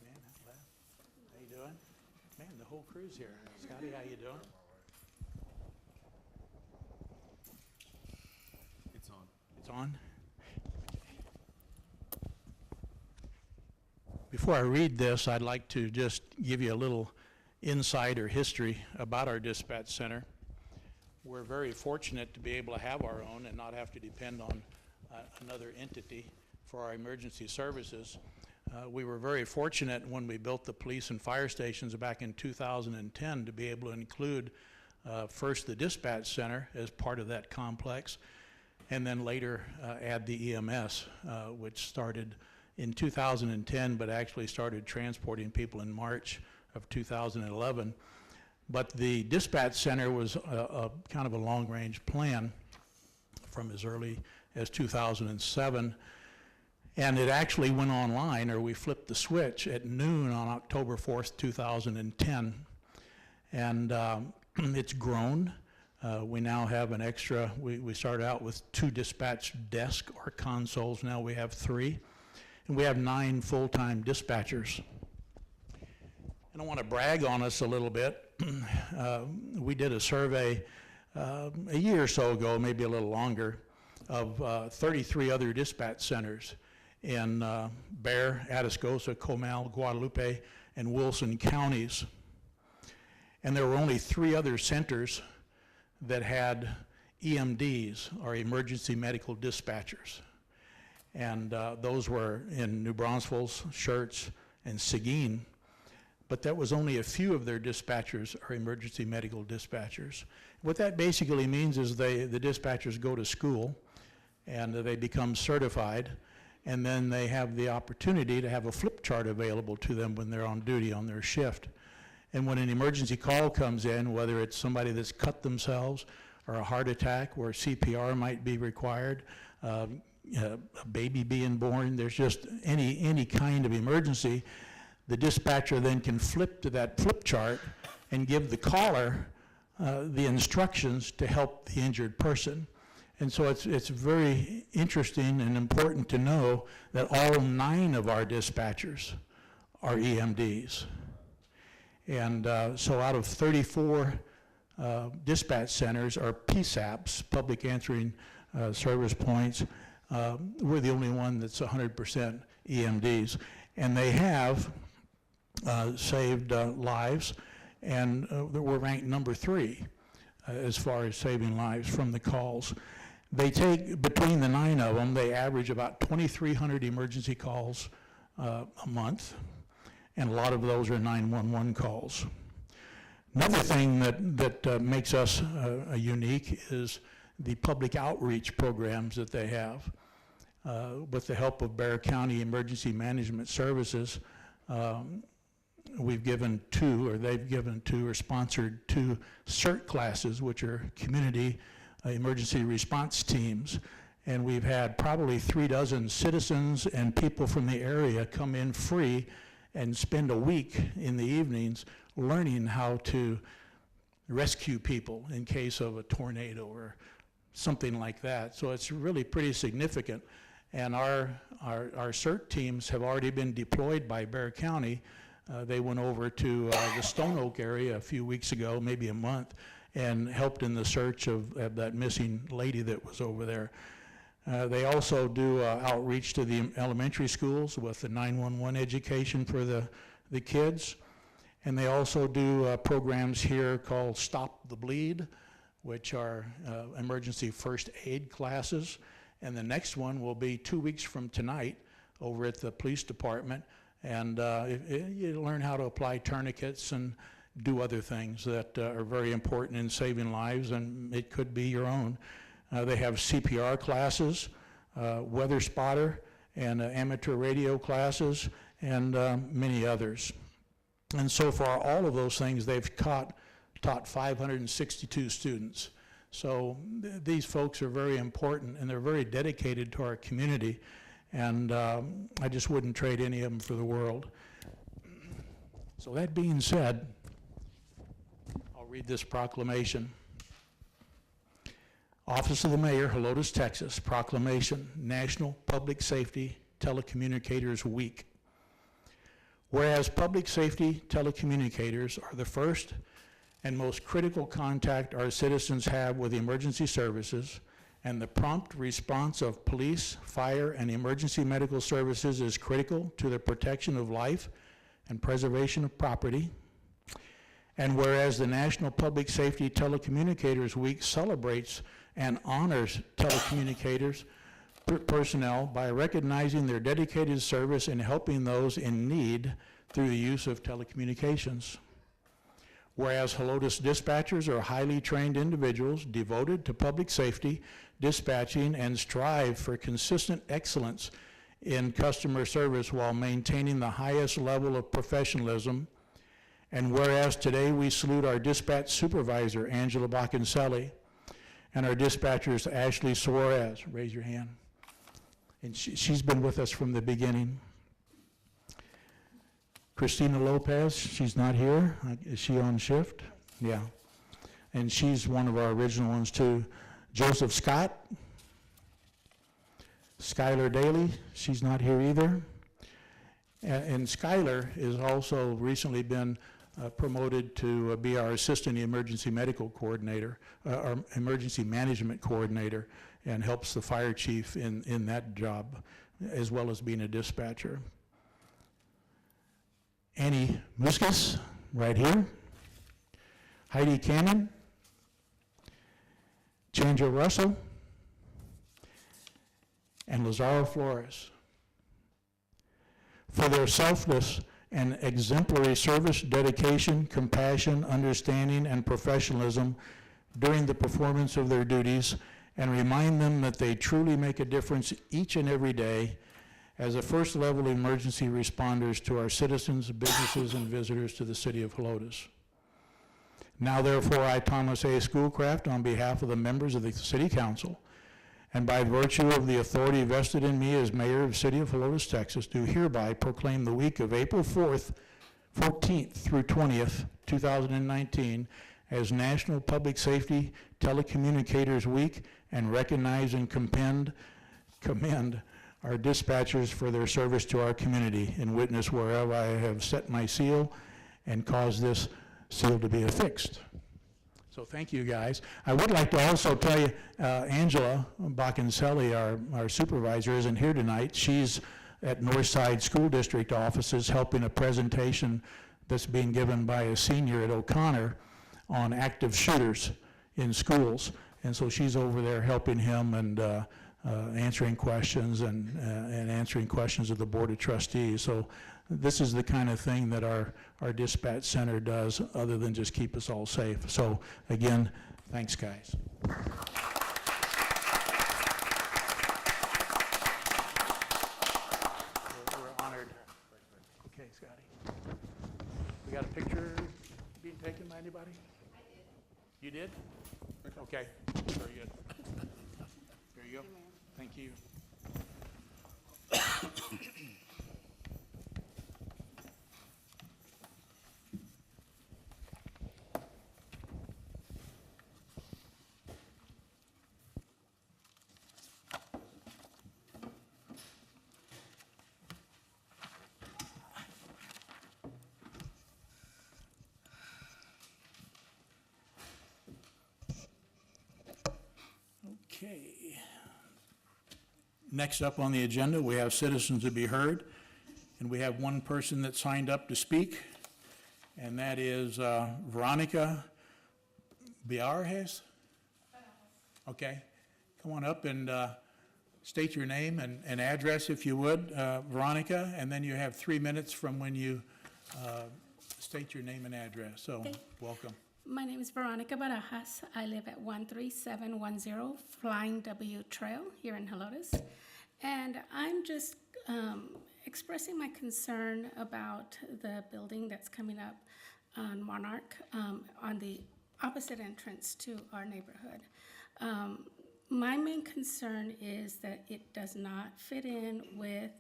man. How you doing? Man, the whole crew's here. Scotty, how you doing? It's on. It's on? Before I read this, I'd like to just give you a little insight or history about our dispatch center. We're very fortunate to be able to have our own and not have to depend on another entity for our emergency services. We were very fortunate when we built the police and fire stations back in 2010 to be able to include first the dispatch center as part of that complex, and then later add the EMS, which started in 2010, but actually started transporting people in March of 2011. But the dispatch center was a kind of a long-range plan from as early as 2007. And it actually went online, or we flipped the switch at noon on October 4th, 2010. And it's grown. We now have an extra, we started out with 2 dispatch desks or consoles. Now we have 3. And we have 9 full-time dispatchers. And I want to brag on us a little bit. We did a survey a year or so ago, maybe a little longer, of 33 other dispatch centers in Bexar, Atascosa, Comal, Guadalupe, and Wilson counties. And there were only 3 other centers that had EMDs, or emergency medical dispatchers. And those were in New Braunfels, Schertz, and Seguin. But that was only a few of their dispatchers are emergency medical dispatchers. What that basically means is the dispatchers go to school and they become certified, and then they have the opportunity to have a flip chart available to them when they're on duty on their shift. And when an emergency call comes in, whether it's somebody that's cut themselves or a heart attack where CPR might be required, a baby being born, there's just any kind of emergency, the dispatcher then can flip to that flip chart and give the caller the instructions to help the injured person. And so it's very interesting and important to know that all 9 of our dispatchers are EMDs. And so out of 34 dispatch centers are PSAPs, public answering service points, we're the only one that's 100% EMDs. And they have saved lives, and we're ranked number 3 as far as saving lives from the calls. They take, between the 9 of them, they average about 2,300 emergency calls a month, and a lot of those are 911 calls. Another thing that makes us unique is the public outreach programs that they have. With the help of Bexar County Emergency Management Services, we've given 2, or they've given 2 or sponsored 2 CERT classes, which are community emergency response teams. And we've had probably 36 citizens and people from the area come in free and spend a week in the evenings learning how to rescue people in case of a tornado or something like that. So it's really pretty significant. And our CERT teams have already been deployed by Bexar County. They went over to the Stone Oak area a few weeks ago, maybe a month, and helped in the search of that missing lady that was over there. They also do outreach to the elementary schools with the 911 education for the kids. And they also do programs here called Stop the Bleed, which are emergency first aid classes. And the next one will be 2 weeks from tonight over at the police department. And you learn how to apply tourniquets and do other things that are very important in saving lives, and it could be your own. They have CPR classes, weather spotter, and amateur radio classes, and many others. And so far, all of those things, they've taught 562 students. So these folks are very important, and they're very dedicated to our community, and I just wouldn't trade any of them for the world. So that being said, I'll read this proclamation. Office of the Mayor, Helotes, Texas, proclamation, National Public Safety Telecommunicators Week. Whereas public safety telecommunicators are the first and most critical contact our citizens have with emergency services, and the prompt response of police, fire, and emergency medical services is critical to the protection of life and preservation of property. And whereas the National Public Safety Telecommunicators Week celebrates and honors telecommunicators personnel by recognizing their dedicated service in helping those in need through the use of telecommunications. Whereas Helotes dispatchers are highly trained individuals devoted to public safety, dispatching, and strive for consistent excellence in customer service while maintaining the highest level of professionalism. And whereas today we salute our dispatch supervisor, Angela Baccancelli, and our dispatchers, Ashley Suarez. Raise your hand. And she's been with us from the beginning. Christina Lopez, she's not here. Is she on shift? Yeah. And she's one of our original ones too. Joseph Scott. Skylar Daly, she's not here either. And Skylar has also recently been promoted to be our Assistant Emergency Medical Coordinator, our Emergency Management Coordinator, and helps the fire chief in that job, as well as being a dispatcher. Annie Muscus, right here. Heidi Cannon. Chandra Russell. And Lazaro Flores. For their selfless and exemplary service, dedication, compassion, understanding, and professionalism during the performance of their duties, and remind them that they truly make a difference each and every day as a first-level emergency responders to our citizens, businesses, and visitors to the city of Helotes. Now, therefore, I, Thomas A. Schoolcraft, on behalf of the members of the City Council, and by virtue of the authority vested in me as mayor of the city of Helotes, Texas, do hereby proclaim the week of April 14th through 20th, 2019, as National Public Safety Telecommunicators Week, and recognize and commend our dispatchers for their service to our community, and witness wherever I have set my seal and caused this seal to be affixed. So thank you, guys. I would like to also tell you, Angela Baccancelli, our supervisor, isn't here tonight. She's at Northside School District offices helping a presentation that's being given by a senior at O'Connor on active shooters in schools. And so she's over there helping him and answering questions and answering questions of the Board of Trustees. So this is the kind of thing that our dispatch center does, other than just keep us all safe. So again, thanks, guys. We're honored. Okay, Scotty. We got a picture being taken by anybody? I did. You did? Okay, very good. There you go. Thank you. Okay. Next up on the agenda, we have citizens to be heard, and we have one person that signed up to speak, and that is Veronica Biarjes. Okay, come on up and state your name and address, if you would, Veronica, and then you have 3 minutes from when you state your name and address. So, okay. Welcome. My name is Veronica Barajas. I live at 13710 Flying W Trail here in Helotes. And I'm just expressing my concern about the building that's coming up on Monarch on the opposite entrance to our neighborhood. My main concern is that it does not fit in with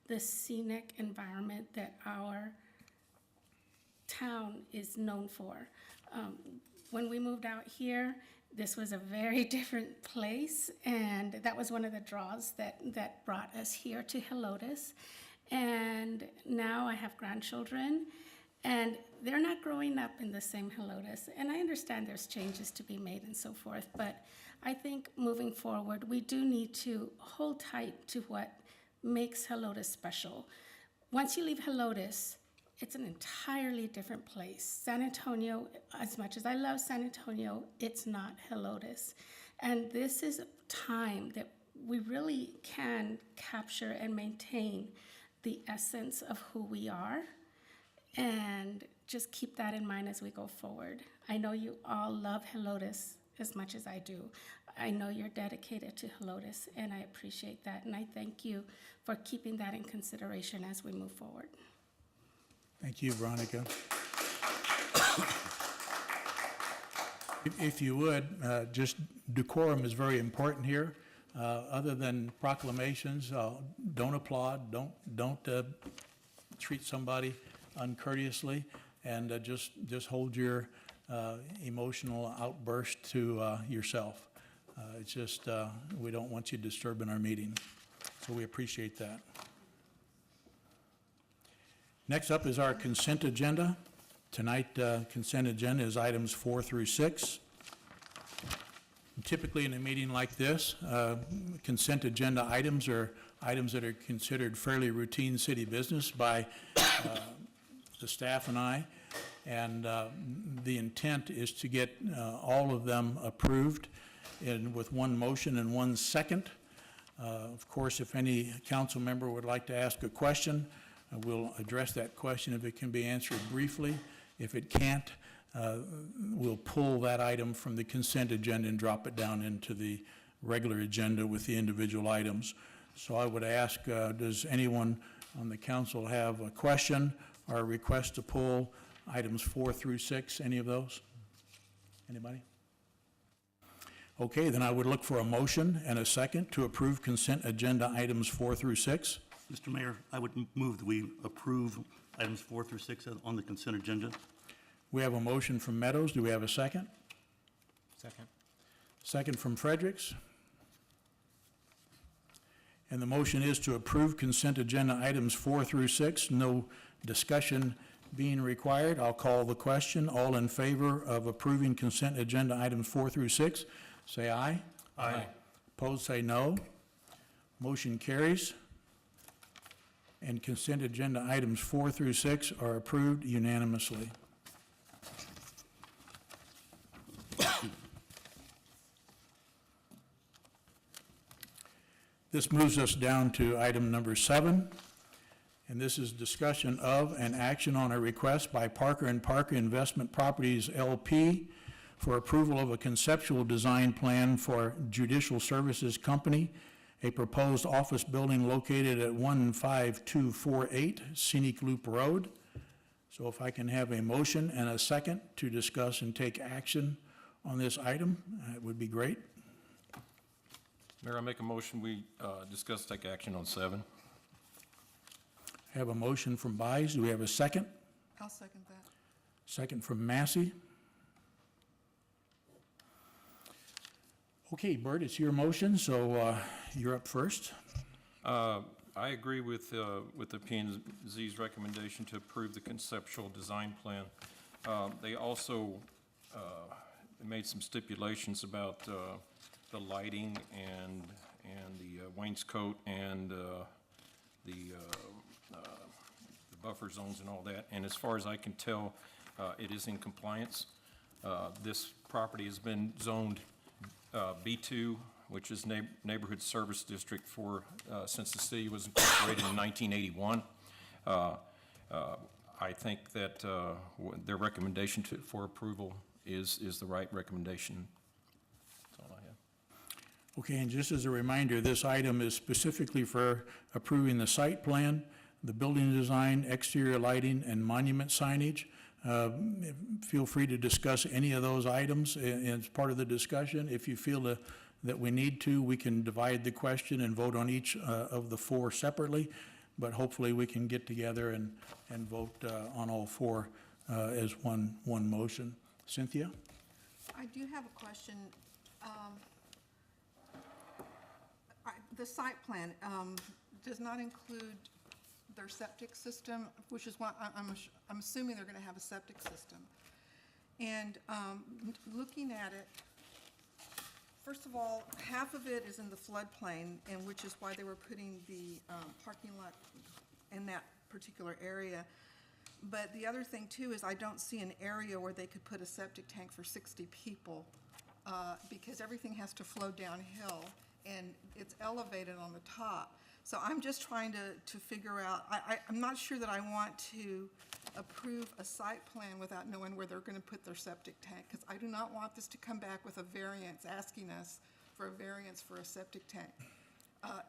the scenic environment that our town is known for. When we moved out here, this was a very different place, and that was one of the draws that brought us here to Helotes. And now I have grandchildren, and they're not growing up in the same Helotes. And I understand there's changes to be made and so forth, but I think moving forward, we do need to hold tight to what makes Helotes special. Once you leave Helotes, it's an entirely different place. San Antonio, as much as I love San Antonio, it's not Helotes. And this is a time that we really can capture and maintain the essence of who we are, and just keep that in mind as we go forward. I know you all love Helotes as much as I do. I know you're dedicated to Helotes, and I appreciate that, and I thank you for keeping that in consideration as we move forward. Thank you, Veronica. If you would, just decorum is very important here. Other than proclamations, don't applaud, don't treat somebody uncourteously, and just hold your emotional outburst to yourself. It's just, we don't want you disturbing our meeting, so we appreciate that. Next up is our consent agenda. Tonight, consent agenda is items 4 through 6. Typically in a meeting like this, consent agenda items are items that are considered fairly routine city business by the staff and I. And the intent is to get all of them approved with one motion and one second. Of course, if any council member would like to ask a question, we'll address that question if it can be answered briefly. If it can't, we'll pull that item from the consent agenda and drop it down into the regular agenda with the individual items. So I would ask, does anyone on the council have a question or a request to pull items 4 through 6, any of those? Anybody? Okay, then I would look for a motion and a second to approve consent agenda items 4 through 6. Mr. Mayor, I would move that we approve items 4 through 6 on the consent agenda. We have a motion from Meadows. Do we have a second? Second. Second from Fredericks. And the motion is to approve consent agenda items 4 through 6. No discussion being required. I'll call the question. All in favor of approving consent agenda items 4 through 6, say aye. Aye. Opposed, say no. Motion carries. And consent agenda items 4 through 6 are approved unanimously. This moves us down to item number 7, and this is discussion of and action on a request by Parker & Parker Investment Properties, LP, for approval of a conceptual design plan for Judicial Services Company, a proposed office building located at 15248 Scenic Loop Road. So if I can have a motion and a second to discuss and take action on this item, it would be great. Mayor, I make a motion, we discuss, take action on 7. I have a motion from Buys. Do we have a second? I'll second that. Second from Massey. Okay, Bert, it's your motion, so you're up first. I agree with the P&Z's recommendation to approve the conceptual design plan. They also made some stipulations about the lighting and the wainscot and the buffer zones and all that. And as far as I can tell, it is in compliance. This property has been zoned B2, which is Neighborhood Service District since the city was incorporated in 1981. I think that their recommendation for approval is the right recommendation. That's all I have. Okay, and just as a reminder, this item is specifically for approving the site plan, the building design, exterior lighting, and monument signage. Feel free to discuss any of those items as part of the discussion. If you feel that we need to, we can divide the question and vote on each of the 4 separately, but hopefully we can get together and vote on all 4 as one motion. Cynthia? I do have a question. The site plan does not include their septic system, which is why I'm assuming they're gonna have a septic system. And looking at it, first of all, half of it is in the floodplain, and which is why they were putting the parking lot in that particular area. But the other thing too is I don't see an area where they could put a septic tank for 60 people, because everything has to flow downhill, and it's elevated on the top. So I'm just trying to figure out, I'm not sure that I want to approve a site plan without knowing where they're gonna put their septic tank, because I do not want this to come back with a variance, asking us for a variance for a septic tank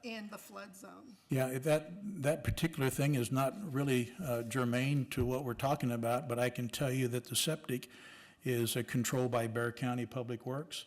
in the flood zone. Yeah, that particular thing is not really germane to what we're talking about, but I can tell you that the septic is controlled by Bear County Public Works,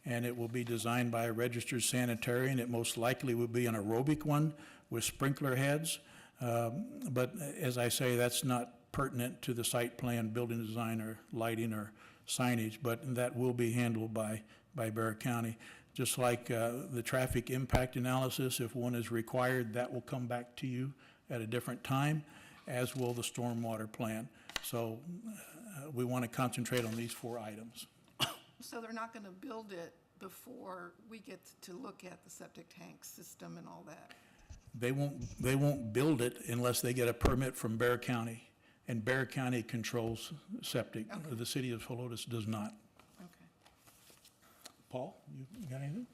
and it will be designed by a registered sanitarian. It most likely will be an aerobic one with sprinkler heads. But as I say, that's not pertinent to the site plan, building design, or lighting, or signage, but that will be handled by Bear County. Just like the traffic impact analysis, if one is required, that will come back to you at a different time, as will the stormwater plan. So we want to concentrate on these 4 items. So they're not gonna build it before we get to look at the septic tank system and all that? They won't build it unless they get a permit from Bear County, and Bear County controls septic. Okay. The city of Helotes does not. Okay. Paul, you got anything?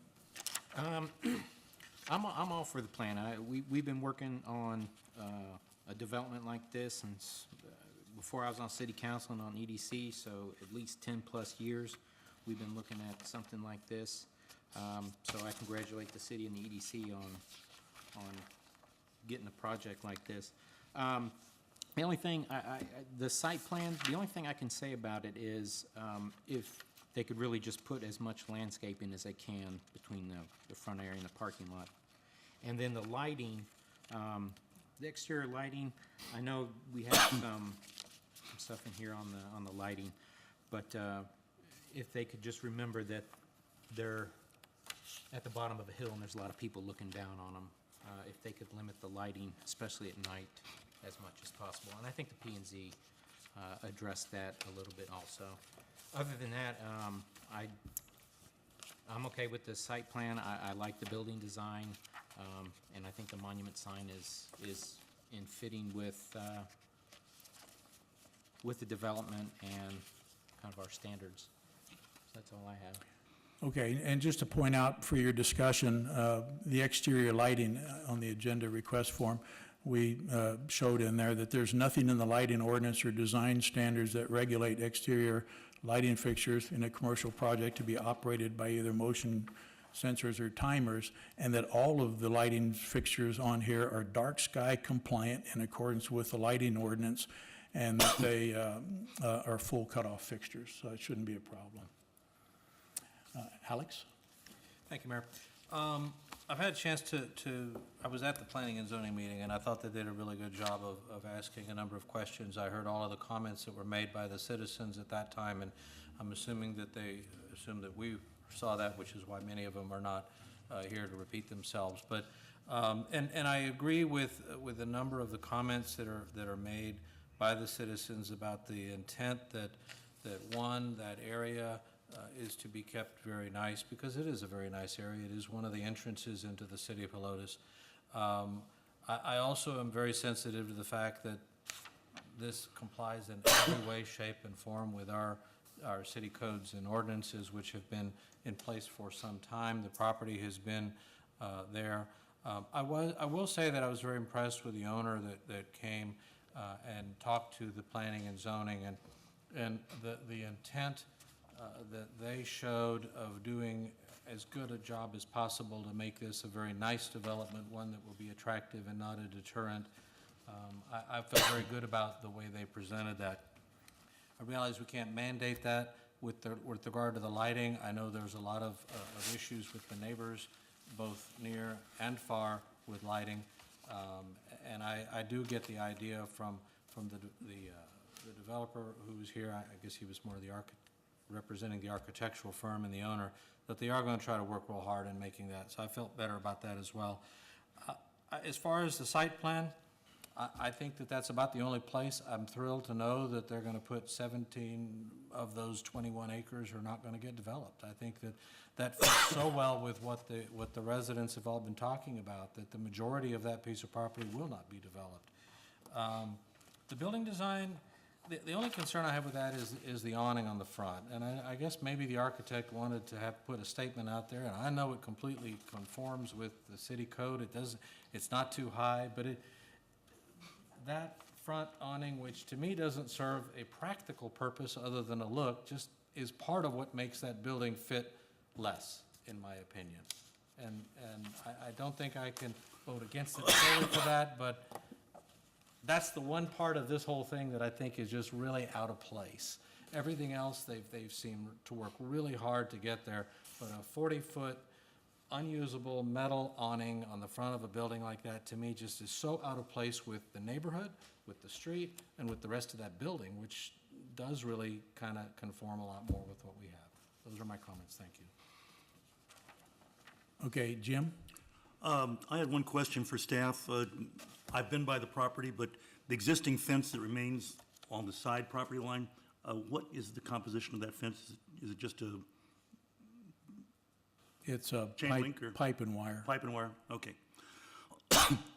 I'm all for the plan. We've been working on a development like this since before I was on city council and on EDC, so at least 10+ years we've been looking at something like this. So I congratulate the city and the EDC on getting a project like this. The only thing, the site plan, the only thing I can say about it is if they could really just put as much landscaping as they can between the front area and the parking lot. And then the lighting, the exterior lighting, I know we have some stuff in here on the lighting, but if they could just remember that they're at the bottom of a hill and there's a lot of people looking down on them, if they could limit the lighting, especially at night, as much as possible. And I think the P&Z addressed that a little bit also. Other than that, I'm okay with the site plan. I like the building design, and I think the monument sign is in fitting with the development and kind of our standards. So that's all I have. Okay, and just to point out for your discussion, the exterior lighting on the agenda request form, we showed in there that there's nothing in the lighting ordinance or design standards that regulate exterior lighting fixtures in a commercial project to be operated by either motion sensors or timers, and that all of the lighting fixtures on here are dark sky compliant in accordance with the lighting ordinance, and that they are full cutoff fixtures, so it shouldn't be a problem. Alex? Thank you, Mayor. I've had a chance I was at the planning and zoning meeting, and I thought they did a really good job of asking a number of questions. I heard all of the comments that were made by the citizens at that time, and I'm assuming that they assumed that we saw that, which is why many of them are not here to repeat themselves. But, and I agree with a number of the comments that are made by the citizens about the intent that that area is to be kept very nice, because it is a very nice area. It is one of the entrances into the city of Helotes. I also am very sensitive to the fact that this complies in every way, shape, and form with our city codes and ordinances, which have been in place for some time. The property has been there. I will say that I was very impressed with the owner that came and talked to the planning and zoning, and the intent that they showed of doing as good a job as possible to make this a very nice development, one that will be attractive and not a deterrent. I felt very good about the way they presented that. I realize we can't mandate that with regard to the lighting. I know there's a lot of issues with the neighbors, both near and far, with lighting. And I do get the idea from the developer who was here. I guess he was more representing the architectural firm and the owner, that they are going to try to work real hard in making that. So I felt better about that as well. As far as the site plan, I think that that's about the only place. I'm thrilled to know that they're going to put 17 of those 21 acres are not going to get developed. I think that that fits so well with what the residents have all been talking about, that the majority of that piece of property will not be developed. The building design, the only concern I have with that is the awning on the front. And I guess maybe the architect wanted to have put a statement out there, and I know it completely conforms with the city code. It's not too high, but that front awning, which to me doesn't serve a practical purpose other than a look, just is part of what makes that building fit less, in my opinion. And I don't think I can vote against it solely for that, but that's the one part of this whole thing that I think is just really out of place. Everything else, they've seemed to work really hard to get there, but a 40-foot unusable metal awning on the front of a building like that, to me, just is so out of place with the neighborhood, with the street, and with the rest of that building, which does really kind of conform a lot more with what we have. Those are my comments. Thank you. Okay, Jim? I had one question for staff. I've been by the property, but the existing fence that remains on the side property line, what is the composition of that fence? Is it just a It's a Chain link or- pipe and wire. pipe and wire? Okay.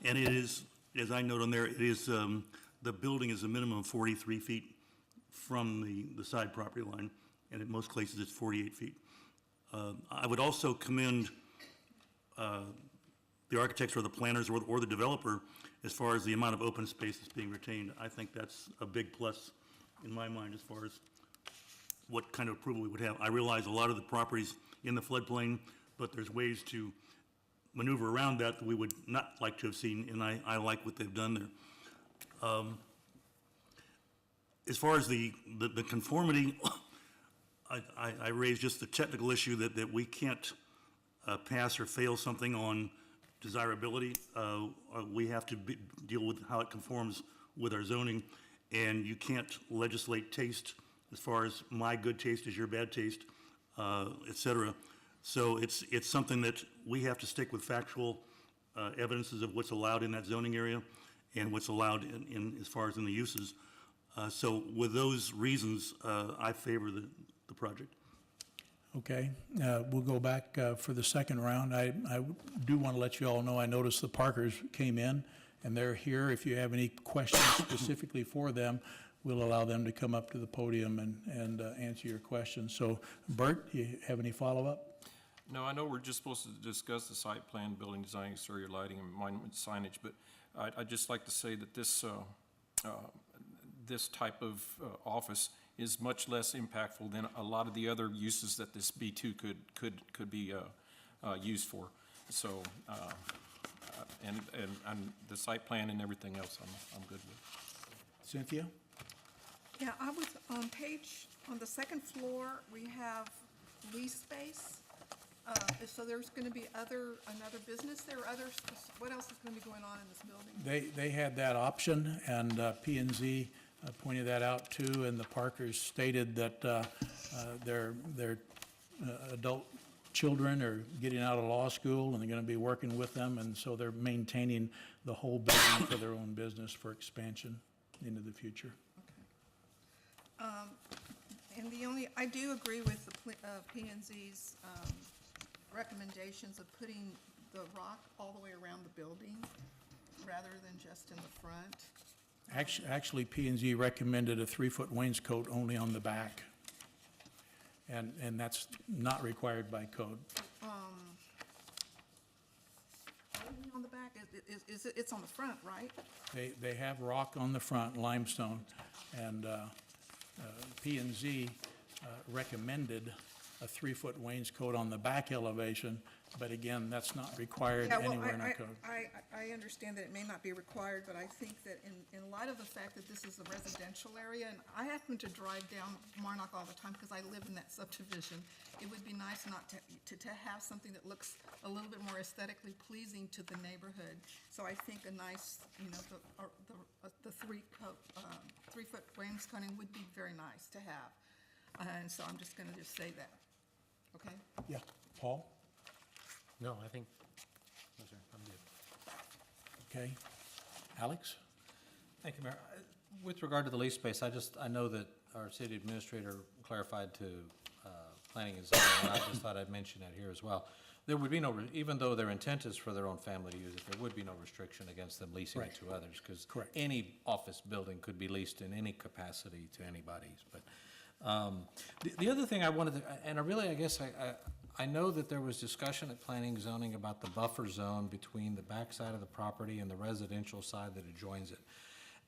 And it is, as I note on there, it is, the building is a minimum of 43 feet from the side property line, and in most cases, it's 48 feet. I would also commend the architects or the planners or the developer as far as the amount of open space that's being retained. I think that's a big plus in my mind as far as what kind of approval we would have. I realize a lot of the properties in the floodplain, but there's ways to maneuver around that we would not like to have seen, and I like what they've done there. As far as the conformity, I raised just the technical issue that we can't pass or fail something on desirability. We have to deal with how it conforms with our zoning, and you can't legislate taste as far as my good taste is your bad taste, et cetera. So it's something that we have to stick with factual evidences of what's allowed in that zoning area and what's allowed in as far as in the uses. So with those reasons, I favor the project. Okay, we'll go back for the second round. I do want to let you all know, I noticed the Parkers came in, and they're here. If you have any questions specifically for them, we'll allow them to come up to the podium and answer your questions. So, Bert, you have any follow-up? No, I know we're just supposed to discuss the site plan, building design, exterior lighting, and monument signage, but I'd just like to say that this type of office is much less impactful than a lot of the other uses that this B2 could be used for. So, and the site plan and everything else, I'm good with. Cynthia? Yeah, I was on the second floor, we have lease space. So there's going to be another business there, what else is going to be going on in this building? They had that option, and P&Z pointed that out too, and the Parkers stated that their adult children are getting out of law school, and they're going to be working with them, and so they're maintaining the whole building for their own business for expansion into the future. And I do agree with the P&Z's recommendations of putting the rock all the way around the building rather than just in the front. Actually, P&Z recommended a 3-foot wainscot only on the back, and that's not required by code. Only on the back, it's on the front, right? They have rock on the front, limestone, and P&Z recommended a 3-foot wainscot on the back elevation, but again, that's not required Yeah, well, anywhere in our code. I understand that it may not be required, but I think that in light of the fact that this is a residential area, and I happen to drive down Marnock all the time because I live in that subdivision, it would be nice not to have something that looks a little bit more aesthetically pleasing to the neighborhood. So I think a nice, the 3-foot wainscoting would be very nice to have. And so I'm just going to just say that, okay? Yeah, Paul? No, I think, no, sir, I'm good. Okay. Alex? Thank you, Mayor. With regard to the lease space, I know that our city administrator clarified to planning and zoning, and I just thought I'd mention that here as well. There would be no, even though their intent is for their own family to use it, there would be no restriction against them leasing it to others, because Correct. any office building could be leased in any capacity to anybody. But the other thing I wanted to, and I guess I know that there was discussion at planning and zoning about the buffer zone between the backside of the property and the residential side that adjoins it.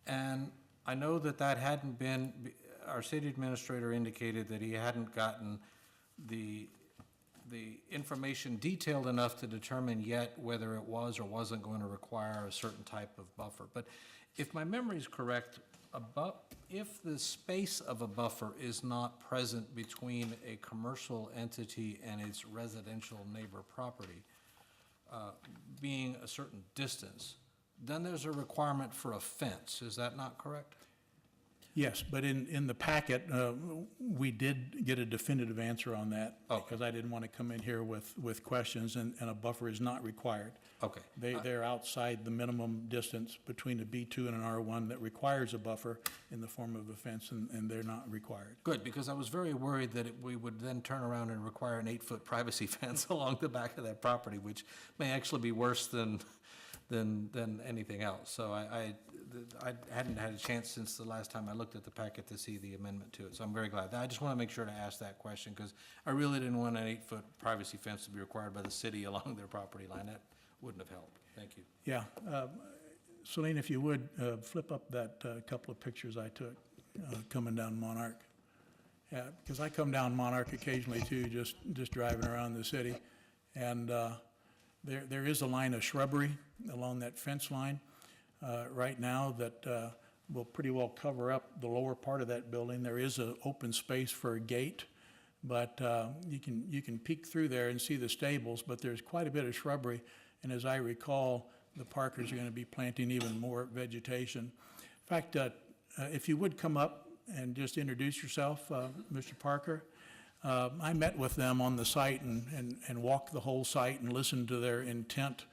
And I know that that hadn't been, our city administrator indicated that he hadn't gotten the information detailed enough to determine yet whether it was or wasn't going to require a certain type of buffer. But if my memory is correct, if the space of a buffer is not present between a commercial entity and its residential neighbor property, being a certain distance, then there's a requirement for a fence. Is that not correct? Yes, but in the packet, we did get a definitive answer on that. Okay. Because I didn't want to come in here with questions, and a buffer is not required. Okay. They're outside the minimum distance between a B2 and an R1 that requires a buffer in the form of a fence, and they're not required. Good, because I was very worried that we would then turn around and require an 8-foot privacy fence along the back of that property, which may actually be worse than anything else. So I hadn't had a chance since the last time I looked at the packet to see the amendment to it, so I'm very glad. I just want to make sure to ask that question, because I really didn't want an 8-foot privacy fence to be required by the city along their property line. That wouldn't have helped. Thank you. Yeah. Celine, if you would, flip up that couple of pictures I took coming down Monarch. Yeah, because I come down Monarch occasionally too, just driving around the city. And there is a line of shrubbery along that fence line right now that will pretty well cover up the lower part of that building. There is an open space for a gate, but you can peek through there and see the stables, but there's quite a bit of shrubbery. And as I recall, the Parkers are going to be planting even more vegetation. In fact, if you would come up and just introduce yourself, Mr. Parker. I met with them on the site and walked the whole site and listened to their intent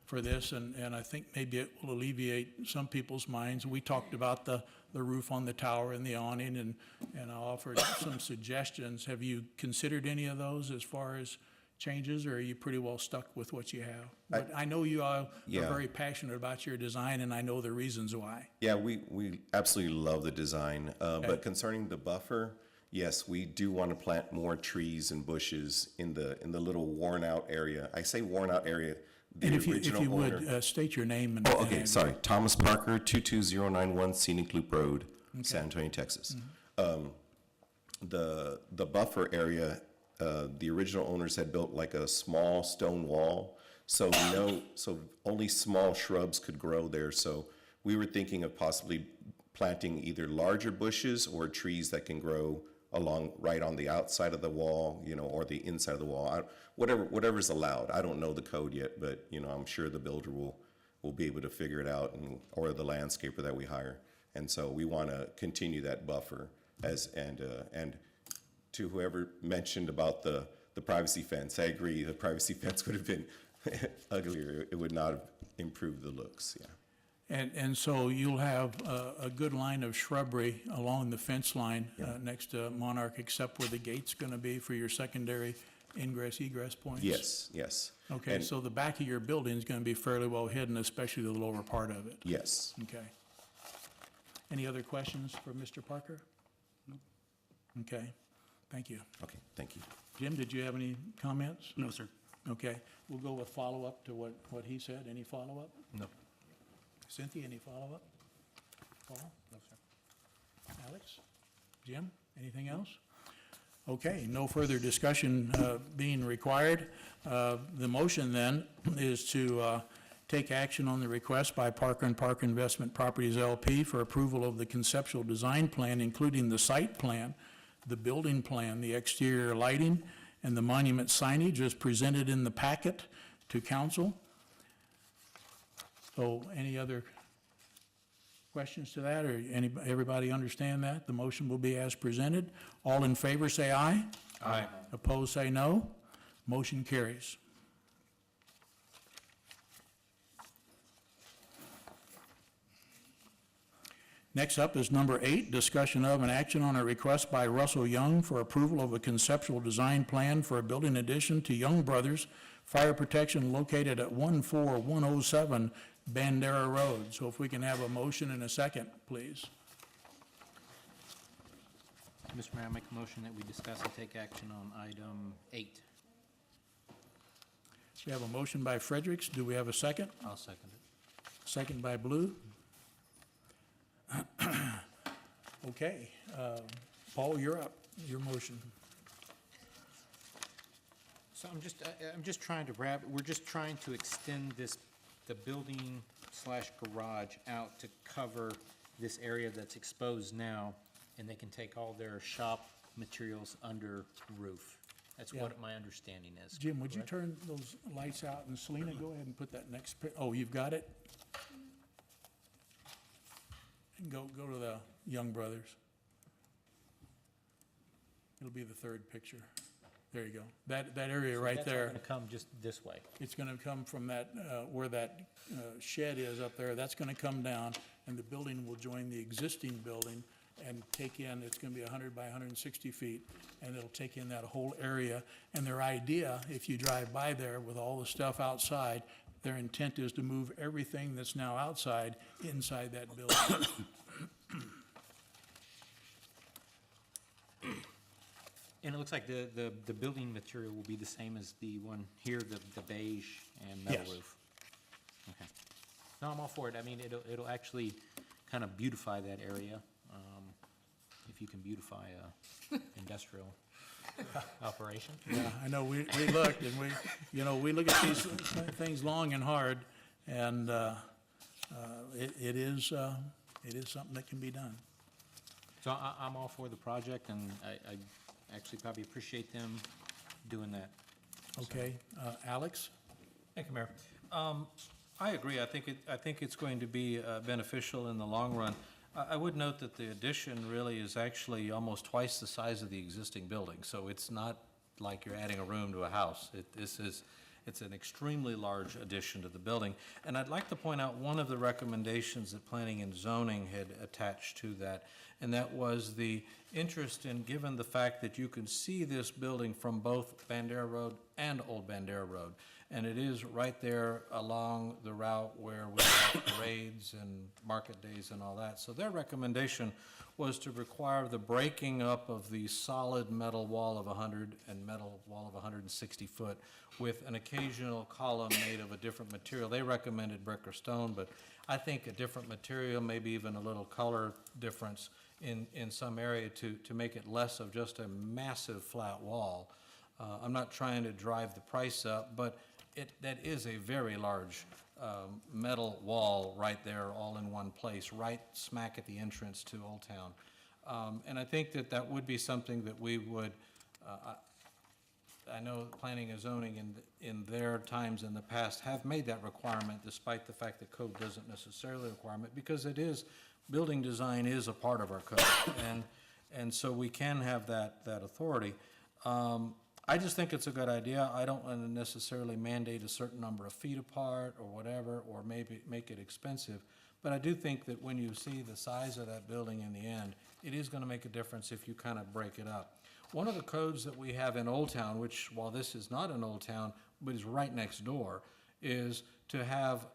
for this, and I think maybe it will alleviate some people's minds. We talked about the roof on the tower and the awning, and I offered some suggestions. Have you considered any of those as far as changes, or are you pretty well stuck with what you have? But I know you all are very passionate about your design, and I know the reasons why. Yeah, we absolutely love the design, but concerning the buffer, yes, we do want to plant more trees and bushes in the little worn-out area. I say worn-out area, the And if you original owner. would, state your name and. Oh, okay, sorry. Thomas Parker, 22091 Scenic Loop Road, San Antonio, Texas. The buffer area, the original owners had built like a small stone wall, so only small shrubs could grow there. So we were thinking of possibly planting either larger bushes or trees that can grow right on the outside of the wall, or the inside of the wall. Whatever's allowed. I don't know the code yet, but I'm sure the builder will be able to figure it out, or the landscaper that we hire. And so we want to continue that buffer and to whoever mentioned about the privacy fence, I agree. The privacy fence would have been uglier. It would not have improved the looks. Yeah. And so you'll have a good line of shrubbery along the fence line next to Monarch, except where the gate's going to be for your secondary ingress, egress points? Yes. Okay, And- so the back of your building is going to be fairly well hidden, especially the lower part of it? Yes. Okay. Any other questions for Mr. Parker? No. Okay, thank you. Okay, thank you. Jim, did you have any comments? No, sir. Okay, we'll go with follow-up to what he said. Any follow-up? No. Cynthia, any follow-up? Paul? No, sir. Alex? Jim? Anything else? Okay, no further discussion being required. The motion then is to take action on the request by Parker and Parker Investment Properties LP for approval of the conceptual design plan, including the site plan, the building plan, the exterior lighting, and the monument signage as presented in the packet to council. So any other questions to that, or everybody understand that? The motion will be as presented. All in favor, say aye. Aye. Opposed, say no. Motion carries. Next up is number 8, discussion of and action on a request by Russell Young for approval of a conceptual design plan for a building addition to Young Brothers Fire Protection located at 14107 Bandera Road. So if we can have a motion and a second, please. Mr. Mayor, I make a motion that we discuss and take action on item 8. We have a motion by Fredericks. Do we have a second? I'll second it. Second by Blue. Okay, Paul, you're up. Your motion. So I'm just trying to we're just trying to extend the building slash garage out to cover this area that's exposed now, and they can take all their shop materials under roof. That's Yeah. what my understanding is. Jim, would you correct? turn those lights out? And Selena, go ahead and put that next oh, you've got it? And go to the Young Brothers. It'll be the third picture. There you go. That area right That's all there. gonna come just this way. It's gonna come from that, where that shed is up there, that's gonna come down, and the building will join the existing building and take in, it's gonna be 100 by 160 feet, and it'll take in that whole area. And their idea, if you drive by there with all the stuff outside, their intent is to move everything that's now outside, inside that building. And it looks like the building material will be the same as the one here, the beige and metal Yes. roof. Okay. No, I'm all for it. I mean, it'll actually kind of beautify that area, if you can beautify a industrial operation. Yeah, I know, we looked, and we look at these things long and hard, and it is something that can be done. So I'm all for the project, and I actually probably appreciate them doing that. Okay, Alex? Thank you, Mayor. I agree. I think it's going to be beneficial in the long run. I would note that the addition really is actually almost twice the size of the existing building, so it's not like you're adding a room to a house. It's an extremely large addition to the building. And I'd like to point out one of the recommendations that Planning and Zoning had attached to that, and that was the interest in, given the fact that you can see this building from both Bandera Road and Old Bandera Road, and it is right there along the route where we have parades and market days and all that. So their recommendation was to require the breaking up of the solid metal wall of 100 and metal wall of 160 foot with an occasional column made of a different material. They recommended brick or stone, but I think a different material, maybe even a little color difference in some area to make it less of just a massive flat wall. I'm not trying to drive the price up, but that is a very large metal wall right there, all in one place, right smack at the entrance to Old Town. And I think that would be something that we would, I know Planning and Zoning in their times in the past have made that requirement, despite the fact that code doesn't necessarily require it, because it is, building design is a part of our code, and so we can have that authority. I just think it's a good idea. I don't want to necessarily mandate a certain number of feet apart or whatever, or maybe make it expensive. But I do think that when you see the size of that building in the end, it is going to make a difference if you kind of break it up. One of the codes that we have in Old Town, which while this is not in Old Town, but is right next door, is to have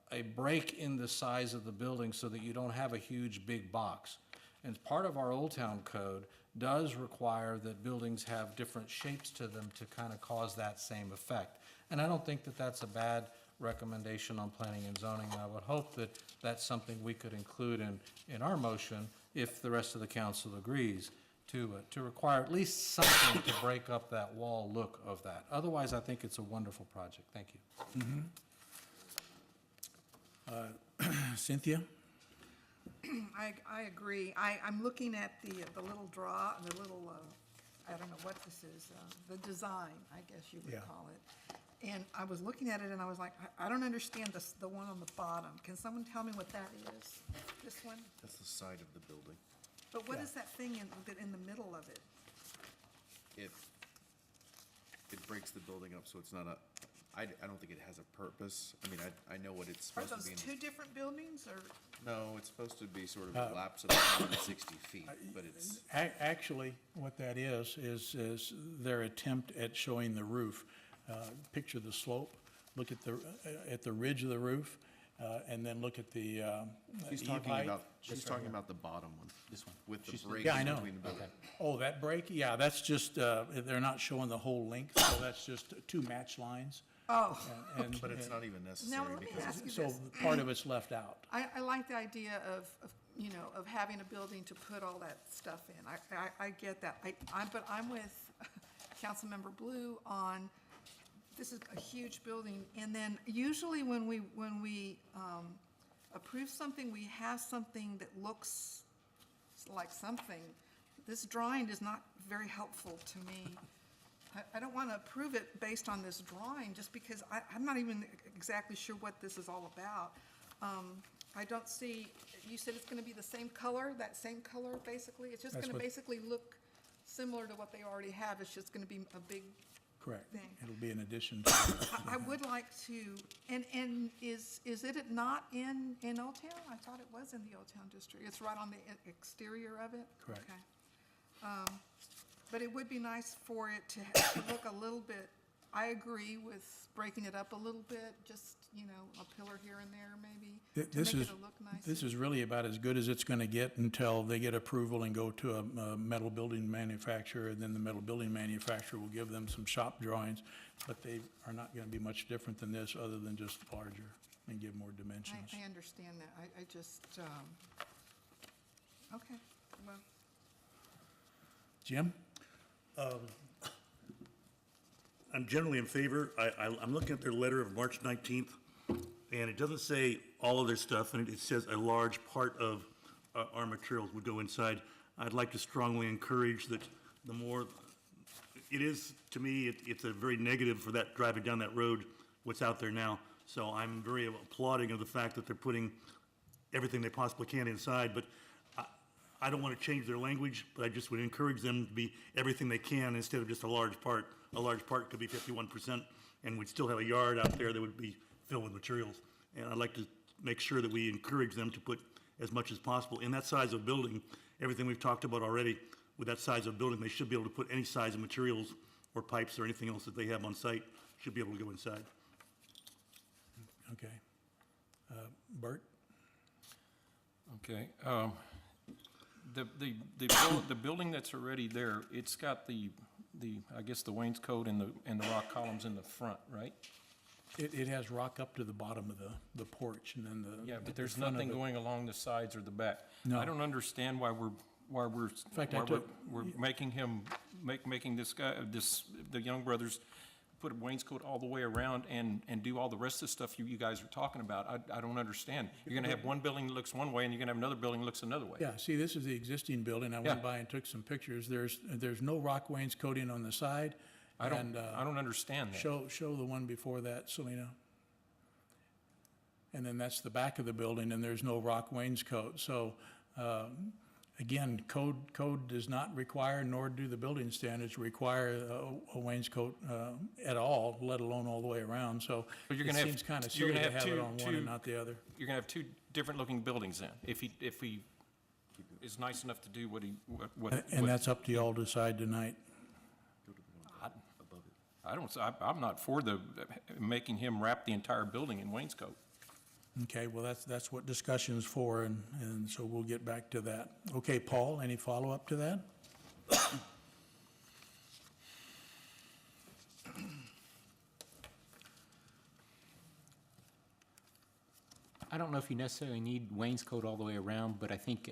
a break in the size of the building so that you don't have a huge big box. And part of our Old Town code does require that buildings have different shapes to them to kind of cause that same effect. And I don't think that that's a bad recommendation on Planning and Zoning, and I would hope that that's something we could include in our motion, if the rest of the council agrees, to require at least something to break up that wall look of that. Otherwise, I think it's a wonderful project. Thank you. Cynthia? I agree. I'm looking at the little draw, the little, I don't know what this is, the design, I guess you would Yeah. call it. And I was looking at it and I was like, I don't understand the one on the bottom. Can someone tell me what that is? This one? That's the side of the building. But what is that thing in the middle of it? It breaks the building up, so it's not I don't think it has a purpose. I mean, I know what it's Are supposed to those be. two different buildings, or? No, it's supposed to be sort of a lapse of 160 feet, but it's, Actually, what that is their attempt at showing the roof. Picture the slope, look at the ridge of the roof, and then look at the she's eave talking height. about, she's talking about the bottom one. This one. With the She's- break Yeah, I know. between the building. Oh, that break? Yeah, that's just, they're not showing the whole length, so that's just two match lines. Oh, And- But it's and not even now necessary let me because ask you So this. part of it's left out. I like the idea of, you know, of having a building to put all that stuff in. I get that. But I'm with Councilmember Blue on, this is a huge building. And then usually when we approve something, we have something that looks like something. This drawing is not very helpful to me. I don't want to approve it based on this drawing, just because I'm not even exactly sure what this is all about. I don't see, you said it's going to be the same color, that same color, basically? It's just That's going to what- basically look similar to what they already have, it's just going to be a big, Correct. thing. It'll be an addition to. I would like to, and is it not in Old Town? I thought it was in the Old Town district. It's right on the exterior of it? Correct. Okay. But it would be nice for it to look a little bit, I agree with breaking it up a little bit, just, you know, a pillar here and there maybe, to This make is, it look nicer. this is really about as good as it's going to get until they get approval and go to a metal building manufacturer, and then the metal building manufacturer will give them some shop drawings, but they are not going to be much different than this, other than just larger and give more dimensions. I understand that. I just, okay, well, Jim? I'm generally in favor. I'm looking at their letter of March 19th, and it doesn't say all of their stuff, and it says a large part of our materials would go inside. I'd like to strongly encourage that the more, it is, to me, it's a very negative for that, driving down that road, what's out there now. So I'm very applauding of the fact that they're putting everything they possibly can inside, but I don't want to change their language, but I just would encourage them to be everything they can instead of just a large part. A large part could be 51%, and we'd still have a yard out there that would be filled with materials. And I'd like to make sure that we encourage them to put as much as possible. In that size of building, everything we've talked about already, with that size of building, they should be able to put any size of materials or pipes or anything else that they have on site, should be able to go inside. Okay. Bert? Okay. The building that's already there, it's got the, I guess, the wainscot and the rock columns in the front, right? It has rock up to the bottom of the porch, and then the. Yeah, but the there's front of nothing it- going along the sides or the back. No. I don't understand why we're fact, I took- we're making him, making this guy, the Young brothers put a wainscot all the way around and do all the rest of the stuff you guys are talking about. I don't understand. You're gonna have one building that looks one way, and you're gonna have another building that looks another way. Yeah, see, this is the existing building. I went Yeah. by and took some pictures. There's no rock wainscoting on the side. I and, don't understand that. Show the one before that, Selena. And then that's the back of the building, and there's no rock wainscot. So, again, code does not require, nor do the building standards require a wainscot at all, let alone all the way around. So But you're it gonna have- seems kind of you're silly gonna to have have it two- on one two- and not the other. You're gonna have two different looking buildings then, if he is nice enough to do what he, what. And that's up to y'all to decide tonight. I'm not for making him wrap the entire building in wainscot. Okay, well, that's what discussion's for, and so we'll get back to that. Okay, Paul, any follow-up to that? I don't know if you necessarily need wainscot all the way around, but I think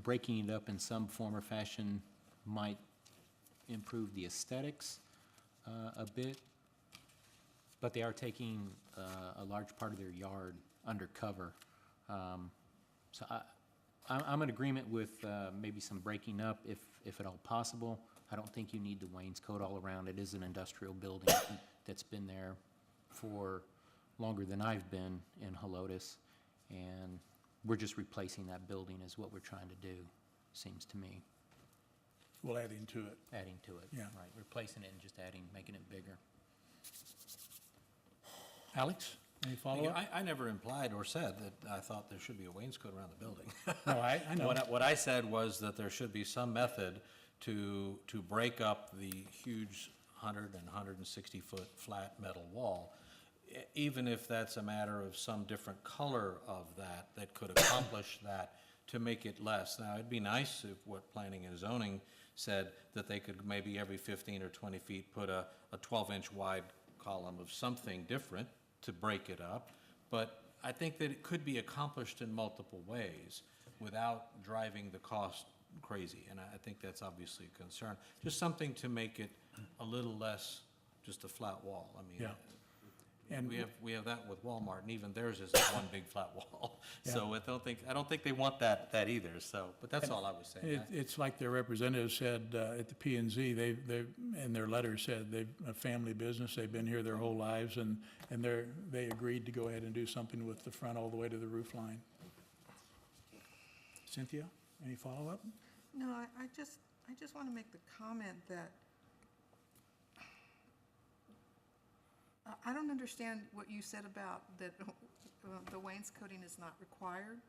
breaking it up in some form or fashion might improve the aesthetics a bit. But they are taking a large part of their yard under cover. So I'm in agreement with maybe some breaking up if at all possible. I don't think you need the wainscot all around. It is an industrial building that's been there for longer than I've been in Helotes. And we're just replacing that building is what we're trying to do, seems to me, We'll add into it. adding to it. Yeah. Right, replacing it and just adding, making it bigger. Alex, any Yeah, follow-up? I never implied or said that I thought there should be a wainscot around the building. No, I know. What I said was that there should be some method to break up the huge 100 and 160-foot flat metal wall, even if that's a matter of some different color of that could accomplish that to make it less. Now, it'd be nice if what planning and zoning said that they could maybe every 15 or 20 feet put a 12-inch wide column of something different to break it up. But I think that it could be accomplished in multiple ways without driving the cost crazy. And I think that's obviously a concern. Just something to make it a little less just a flat wall. I mean, Yeah. And we have that with Walmart, and even theirs is one big flat wall. So I don't think they want that either, so, but that's all I was saying. It's like their representative said at the P and Z, they, in their letter said they've a family business, they've been here their whole lives, and they agreed to go ahead and do something with the front all the way to the roof line. Cynthia, any follow-up? No, I just want to make the comment that I don't understand what you said about that the wainscoting is not required.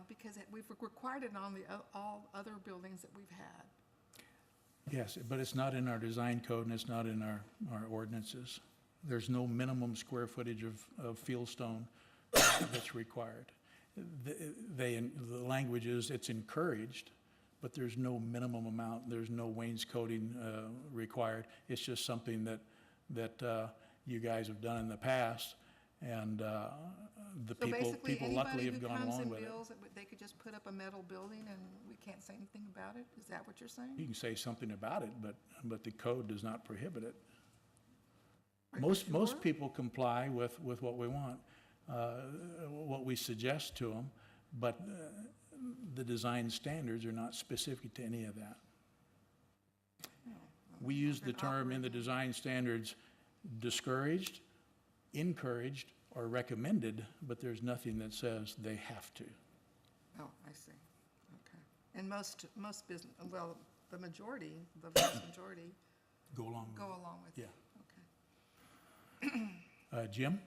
Because we've required it on all other buildings that we've had. Yes, but it's not in our design code and it's not in our ordinances. There's no minimum square footage of fieldstone that's required. The language is it's encouraged, but there's no minimum amount, there's no wainscoting required. It's just something that you guys have done in the past, and the people luckily have gone along with it. So basically, anybody who comes and bills, they could just put up a metal building and we can't say anything about it? Is that what you're saying? You can say something about it, but the code does not prohibit it. Are you Most sure? people comply with what we want, what we suggest to them, but the design standards are not specific to any of that. We use the term in the design standards discouraged, encouraged, or recommended, but there's nothing that says they have to. Oh, I see. Okay. And most business, well, the vast majority Go along go with along with Yeah. it. Okay. Jim?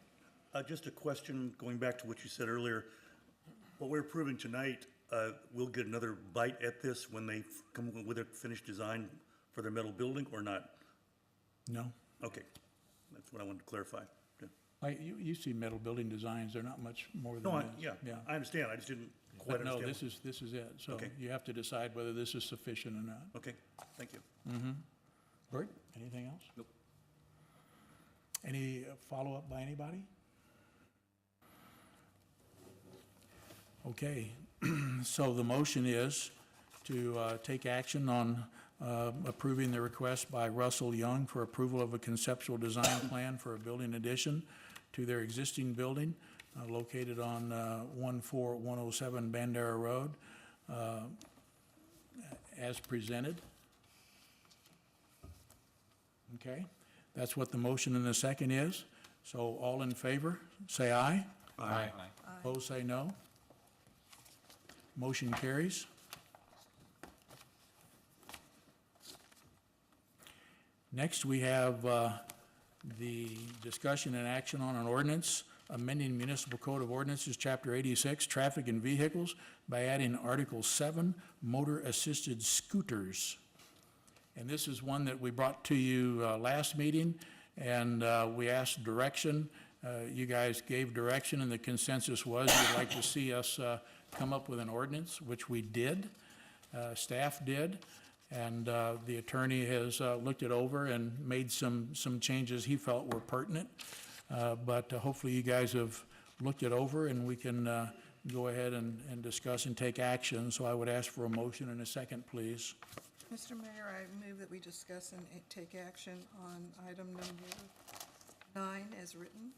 Just a question, going back to what you said earlier. What we're approving tonight, we'll get another bite at this when they come with a finished design for their metal building or not? No? Okay, that's what I wanted to clarify. Yeah. You see metal building designs, they're not much more than No, this. yeah, I understand, I just didn't quite But no, understand. this is it. So Okay. you have to decide whether this is sufficient or not. Okay, thank you. Bert, anything else? Nope. Any follow-up by anybody? Okay, so the motion is to take action on approving the request by Russell Young for approval of a conceptual design plan for a building addition to their existing building located on 14107 Bandera Road, as presented. Okay, that's what the motion and the second is. So all in favor, say aye. Aye. Opposed, say no. Motion carries. Next, we have the discussion and action on an ordinance amending Municipal Code of Ordinances, Chapter 86, Traffic and Vehicles, by adding Article 7, Motor-Assisted Scooters. And this is one that we brought to you last meeting, and we asked direction. You guys gave direction, and the consensus was you'd like to see us come up with an ordinance, which we did, staff did, and the attorney has looked it over and made some changes he felt were pertinent. But hopefully you guys have looked it over, and we can go ahead and discuss and take action. So I would ask for a motion and a second, please. Mr. Mayor, I move that we discuss and take action on item number 9 as written.